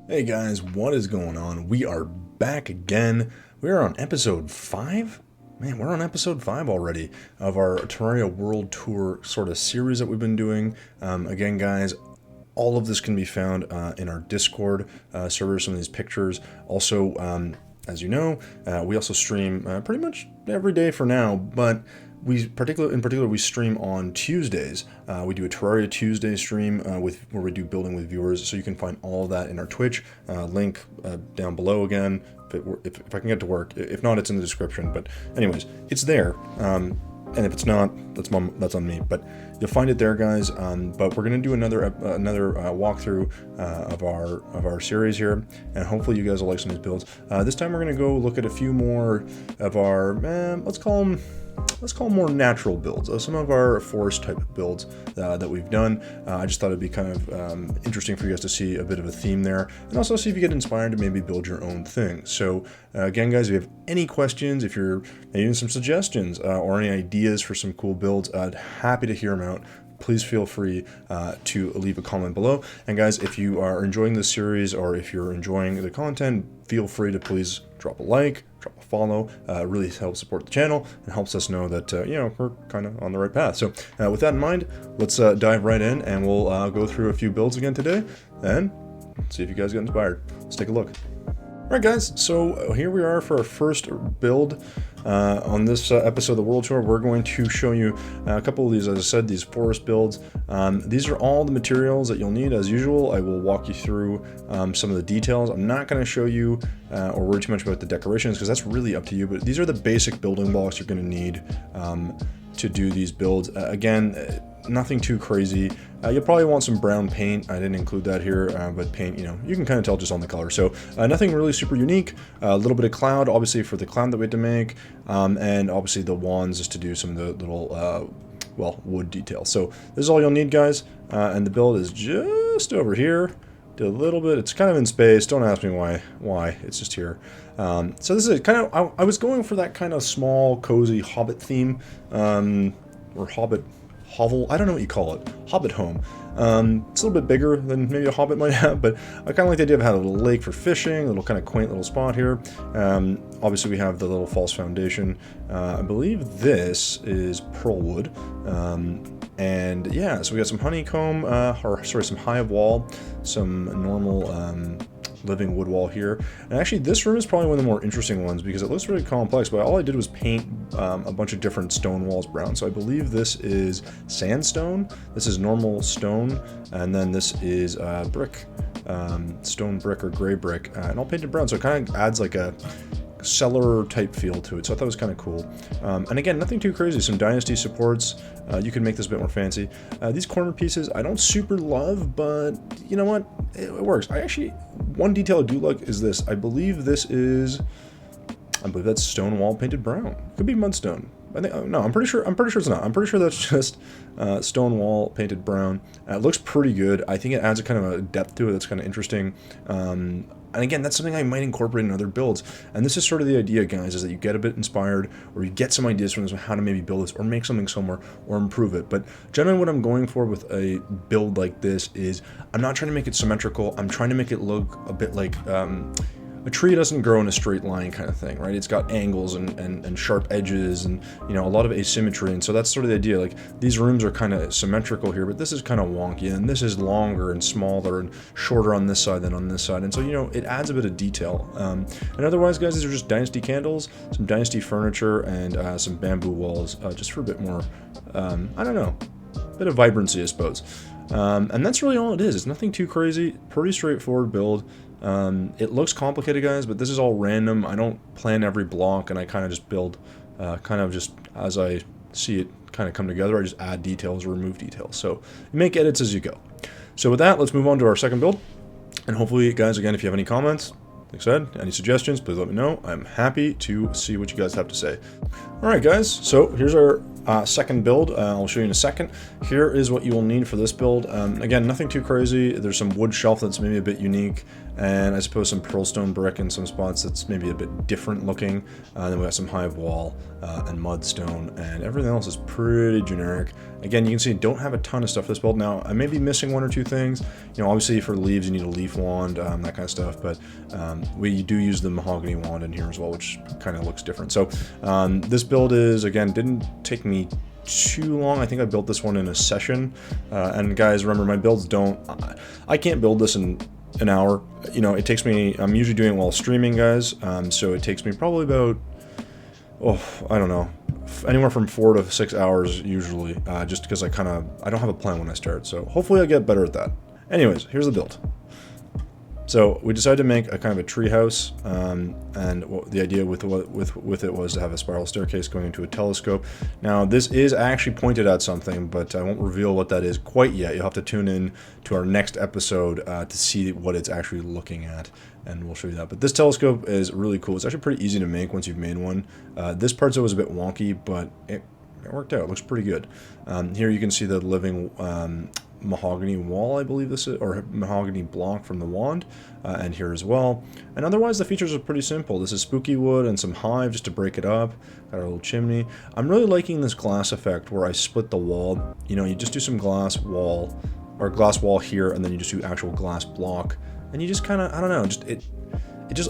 Hey guys, what is going on? We are back again. We are on episode 5? Man, we're on episode 5 already of our Terraria World Tour sort of series that we've been doing. Again, guys, all of this can be found in our Discord server, some of these pictures. Also, as you know, we also stream pretty much every day for now, but in particular, we stream on Tuesdays. We do a Terraria Tuesday stream where we do building with viewers, so you can find all of that in our Twitch. Link down below again, if I can get to work. If not, it's in the description. But anyways, it's there. And if it's not, that's on me. But you'll find it there, guys. But we're gonna do another walkthrough of our series here, and hopefully you guys will like some of these builds. This time we're gonna go look at a few more of our let's call them more natural builds, some of our forest type of builds that we've done. I just thought it'd be kind of interesting for you guys to see a bit of a theme there, and also see if you get inspired to maybe build your own thing. So again, guys, if you have any questions, if you're even some suggestions or any ideas for some cool builds, I'd happy to hear them out. Please feel free to leave a comment below. And guys, if you are enjoying this series or if you're enjoying the content, feel free to please drop a like, drop a follow. It really helps support the channel and helps us know that we're kind of on the right path. So with that in mind, let's dive right in, and we'll go through a few builds again today and see if you guys get inspired. Let's take a look. Alright guys, so here we are for our first build on this episode of the World Tour. We're going to show you a couple of these, as I said, these forest builds. These are all the materials that you'll need as usual. I will walk you through some of the details. I'm not going to show you or worry too much about the decorations because that's really up to you, but these are the basic building blocks you're going to need to do these builds. Again, nothing too crazy. You'll probably want some brown paint. I didn't include that here, but paint, you can kind of tell just on the color. So nothing really super unique. A little bit of cloud, obviously, for the cloud that we had to make, and obviously the wands just to do some of the little, wood details. So this is all you'll need, guys, and the build is just over here. Did a little bit. It's kind of in space. Don't ask me why. It's just here. So this is kind of, I was going for that kind of small, cozy Hobbit theme, or Hobbit hovel, I don't know what you call it, Hobbit home. It's a little bit bigger than maybe a Hobbit might have, but I kind of like the idea of having a little lake for fishing, a little kind of quaint little spot here. Obviously we have the little false foundation. I believe this is pearl wood. And yeah, so we got some honeycomb, some hive wall, some normal living wood wall here. And actually this room is probably one of the more interesting ones because it looks really complex, but all I did was paint a bunch of different stone walls brown. So I believe this is sandstone, this is normal stone, and then this is brick, stone brick or gray brick, and all painted brown. So it kind of adds like a cellar type feel to it, so I thought it was kind of cool. And again, nothing too crazy. Some dynasty supports. You can make this a bit more fancy. These corner pieces I don't super love, but you know what, it works. One detail I do like is this. I believe that's stone wall painted brown. Could be mudstone. No, I'm pretty sure it's not. I'm pretty sure that's just stone wall painted brown. It looks pretty good. I think it adds a kind of a depth to it that's kind of interesting. And again, that's something I might incorporate in other builds. And this is sort of the idea, guys, is that you get a bit inspired, or you get some ideas from this on how to maybe build this, or make something somewhere, or improve it. But generally what I'm going for with a build like this is, I'm not trying to make it symmetrical. I'm trying to make it look a bit like a tree doesn't grow in a straight line kind of thing, right? It's got angles and sharp edges and, a lot of asymmetry. And so that's sort of the idea. Like, these rooms are kind of symmetrical here, but this is kind of wonky, and this is longer and smaller and shorter on this side than on this side. And so, it adds a bit of detail. And otherwise, guys, these are just dynasty candles, some dynasty furniture, and some bamboo walls, just for a bit more, I don't know, a bit of vibrancy, I suppose. And that's really all it is. It's nothing too crazy, pretty straightforward build. It looks complicated, guys, but this is all random. I don't plan every block, and I kind of just build kind of just as I see it kind of come together. I just add details or remove details. So you make edits as you go. So with that, let's move on to our second build. And hopefully, guys, again, if you have any comments, like I said, any suggestions, please let me know. I'm happy to see what you guys have to say. All right, guys, so here's our second build. I'll show you in a second. Here is what you will need for this build. Again, nothing too crazy. There's some wood shelf that's maybe a bit unique, and I suppose some pearlstone brick in some spots that's maybe a bit different looking. Then we got some hive wall and mudstone, and everything else is pretty generic. Again, you can see I don't have a ton of stuff for this build. Now, I may be missing one or two things. You know, obviously for leaves you need a leaf wand, that kind of stuff, but we do use the mahogany wand in here as well, which kind of looks different. So this build is, again, didn't take me too long. I think I built this one in a session. And guys, remember, my builds don't... I can't build this in an hour. You know, it takes me... I'm usually doing it while streaming, guys. So it takes me probably about... Oh, I don't know. Anywhere from 4 to 6 hours usually. Just because I don't have a plan when I start. So hopefully I get better at that. Anyways, here's the build. So we decided to make a kind of a tree house, and the idea with it was to have a spiral staircase going into a telescope. Now this is actually pointed at something, but I won't reveal what that is quite yet. You'll have to tune in to our next episode to see what it's actually looking at, and we'll show you that. But this telescope is really cool. It's actually pretty easy to make once you've made one. This part was a bit wonky, but it worked out. It looks pretty good. Here you can see the living mahogany wall, I believe this is, or mahogany block from the wand, and here as well. And otherwise the features are pretty simple. This is spooky wood and some hive just to break it up. Got our little chimney. I'm really liking this glass effect where I split the wall. You know, you just do some glass wall, or glass wall here, and then you just do actual glass block, and you just kind of, I don't know,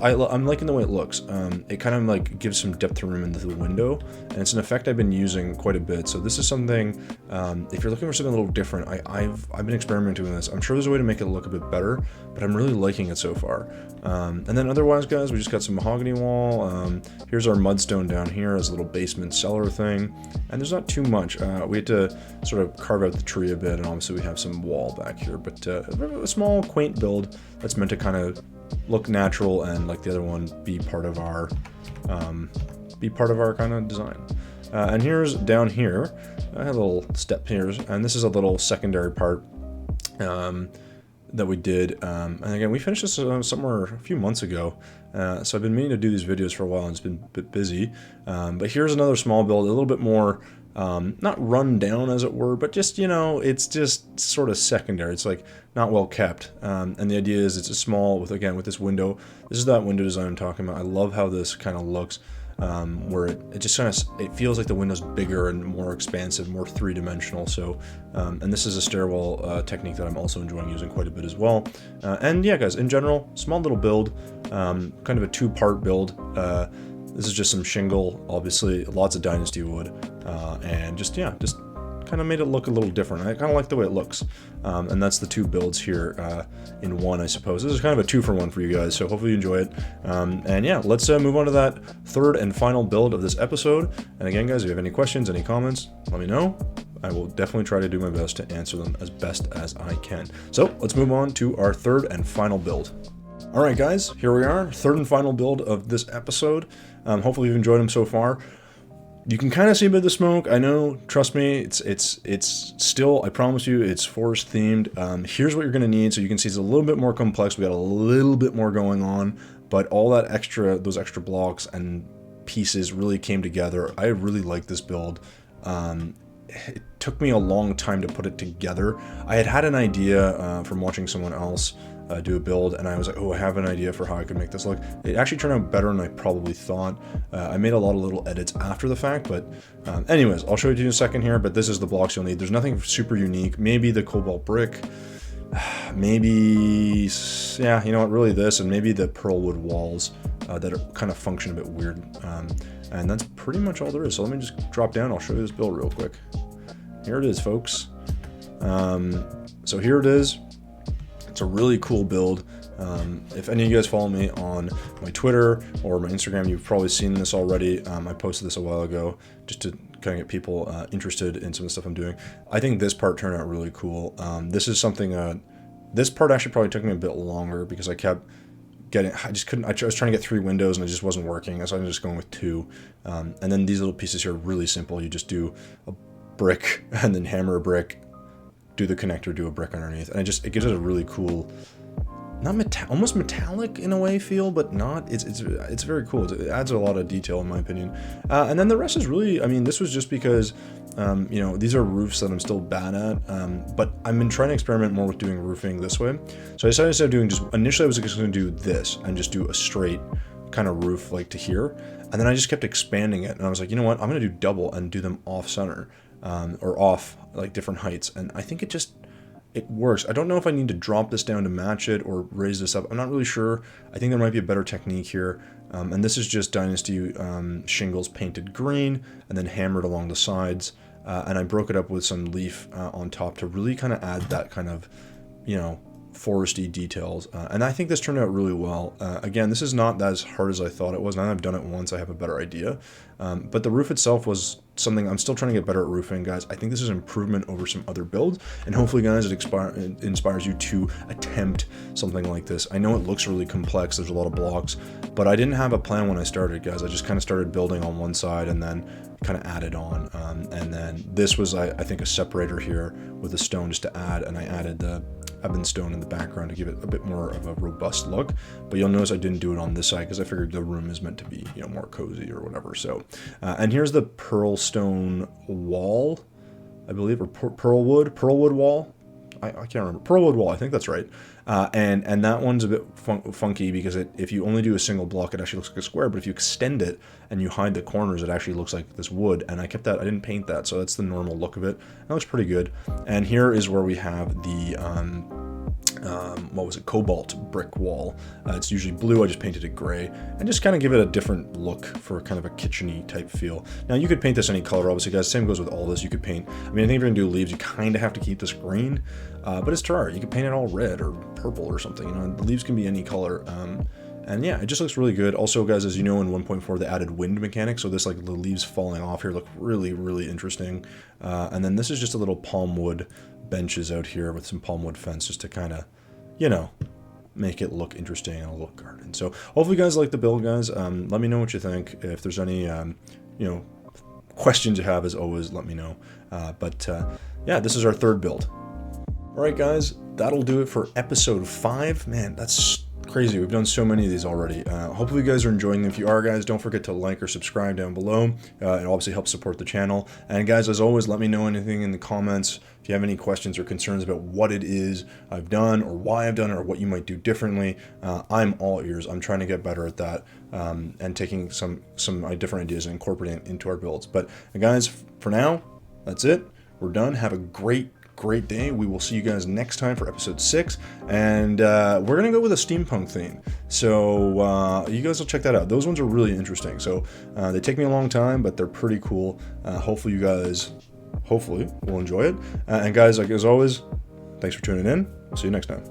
I'm liking the way it looks. It kind of like gives some depth of room into the window, and it's an effect I've been using quite a bit. So this is something, if you're looking for something a little different, I've been experimenting with this. I'm sure there's a way to make it look a bit better, but I'm really liking it so far. And then otherwise, guys, we just got some mahogany wall. Here's our mudstone down here as a little basement cellar thing, and there's not too much. We had to sort of carve out the tree a bit, and obviously we have some wall back here, but a small, quaint build that's meant to kind of look natural and like the other one be part of our kind of design. And here's down here, I have a little step here, and this is a little secondary part that we did. And again, we finished this somewhere a few months ago, so I've been meaning to do these videos for a while and it's been a bit busy. But here's another small build, a little bit more not run down as it were, but just, you know, it's just sort of secondary. It's like not well kept. And the idea is it's a small with this window. This is that window design I'm talking about. I love how this kind of looks, where it just kind of, it feels like the window's bigger and more expansive, more three-dimensional. So, and this is a stairwell technique that I'm also enjoying using quite a bit as well. And yeah, guys, in general, small little build, kind of a two-part build. This is just some shingle, obviously, lots of dynasty wood, and just kind of made it look a little different. I kind of like the way it looks, and that's the two builds here in one, I suppose. This is kind of a 2-for-1 for you guys, so hopefully you enjoy it. And yeah, let's move on to that third and final build of this episode. And again, guys, if you have any questions, any comments, let me know. I will definitely try to do my best to answer them as best as I can. So let's move on to our third and final build. Alright guys, here we are, third and final build of this episode. Hopefully you've enjoyed them so far. You can kind of see a bit of the smoke, I know, trust me, it's still, I promise you, it's forest themed. Here's what you're going to need, so you can see it's a little bit more complex, we got a little bit more going on, but all that those extra blocks and pieces really came together. I really like this build. It took me a long time to put it together. I had an idea from watching someone else do a build, and I was like, oh, I have an idea for how I could make this look. It actually turned out better than I probably thought. I made a lot of little edits after the fact, but anyways, I'll show you in a second here, but this is the blocks you'll need. There's nothing super unique. Maybe the cobalt brick, maybe, yeah, you know what, really this, and maybe the pearlwood walls that are kind of function a bit weird. And that's pretty much all there is. So let me just drop down, I'll show you this build real quick. Here it is, folks. So here it is. It's a really cool build. If any of you guys follow me on my Twitter or my Instagram, you've probably seen this already. I posted this a while ago just to kind of get people interested in some of the stuff I'm doing. I think this part turned out really cool. This is something, this part actually probably took me a bit longer because I kept getting, I was trying to get 3 windows and it just wasn't working, so I'm just going with 2. And then these little pieces here are really simple. You just do a brick and then hammer a brick, do the connector, do a brick underneath, and it gives it a really cool almost metallic in a way feel, but not. It's very cool. It adds a lot of detail in my opinion. And then the rest is really, I mean, this was just because, you know, these are roofs that I'm still bad at, but I've been trying to experiment more with doing roofing this way. So I decided instead of doing initially I was just going to do this and just do a straight kind of roof like to here. And then I just kept expanding it. And I was like, you know what, I'm going to do double and do them off center, or off like different heights. And I think it works. I don't know if I need to drop this down to match it or raise this up. I'm not really sure. I think there might be a better technique here. And this is just Dynasty shingles painted green and then hammered along the sides. And I broke it up with some leaf on top to really kind of add that kind of, you know, foresty details. And I think this turned out really well. Again, this is not as hard as I thought it was. Now that I've done it once, I have a better idea. But the roof itself was something I'm still trying to get better at roofing, guys. I think this is an improvement over some other builds, and hopefully, guys, it inspires you to attempt something like this. I know it looks really complex. There's a lot of blocks, but I didn't have a plan when I started, guys. I just kind of started building on one side and then kind of added on. And then this was, I think, a separator here with a stone just to add, and I added the ebon stone in the background to give it a bit more of a robust look. But you'll notice I didn't do it on this side because I figured the room is meant to be, you know, more cozy or whatever. So, and here's the pearl stone wall, I believe, or pearlwood wall. I can't remember. Pearlwood wall, I think that's right. And that one's a bit funky because if you only do a single block, it actually looks like a square. But if you extend it and you hide the corners, it actually looks like this wood. And I kept that. I didn't paint that, so that's the normal look of it. That looks pretty good. And here is where we have the what was it, cobalt brick wall. It's usually blue. I just painted it gray and just kind of give it a different look for kind of a kitcheny type feel. Now you could paint this any color, obviously, guys. Same goes with all this. You could paint, I mean, I think if you're gonna do leaves, you kind of have to keep this green, but it's Terraria. You could paint it all red or purple or something. You know, the leaves can be any color. And yeah, it just looks really good. Also, guys, as you know, in 1.4 they added wind mechanics, so this, like, the leaves falling off here look really, really interesting. And then this is just a little palm wood benches out here with some palm wood fence just to kind of, you know, make it look interesting and a little garden. So hopefully you guys like the build, guys. Let me know what you think. If there's any, you know, questions you have, as always, let me know. Yeah, this is our third build. All right, guys, that'll do it for episode 5. Man, that's crazy. We've done so many of these already. Hopefully you guys are enjoying them. If you are, guys, don't forget to like or subscribe down below. It obviously helps support the channel. And guys, as always, let me know anything in the comments. If you have any questions or concerns about what it is I've done or why I've done it or what you might do differently, I'm all ears. I'm trying to get better at that, and taking some different ideas and incorporating it into our builds. But guys, for now, that's it. We're done. Have a great day. We will see you guys next time for episode 6, and we're gonna go with a steampunk theme, so you guys will check that out. Those ones are really interesting. So they take me a long time, but they're pretty cool. Hopefully you guys will enjoy it, and guys, like as always, thanks for tuning in. We'll see you next time.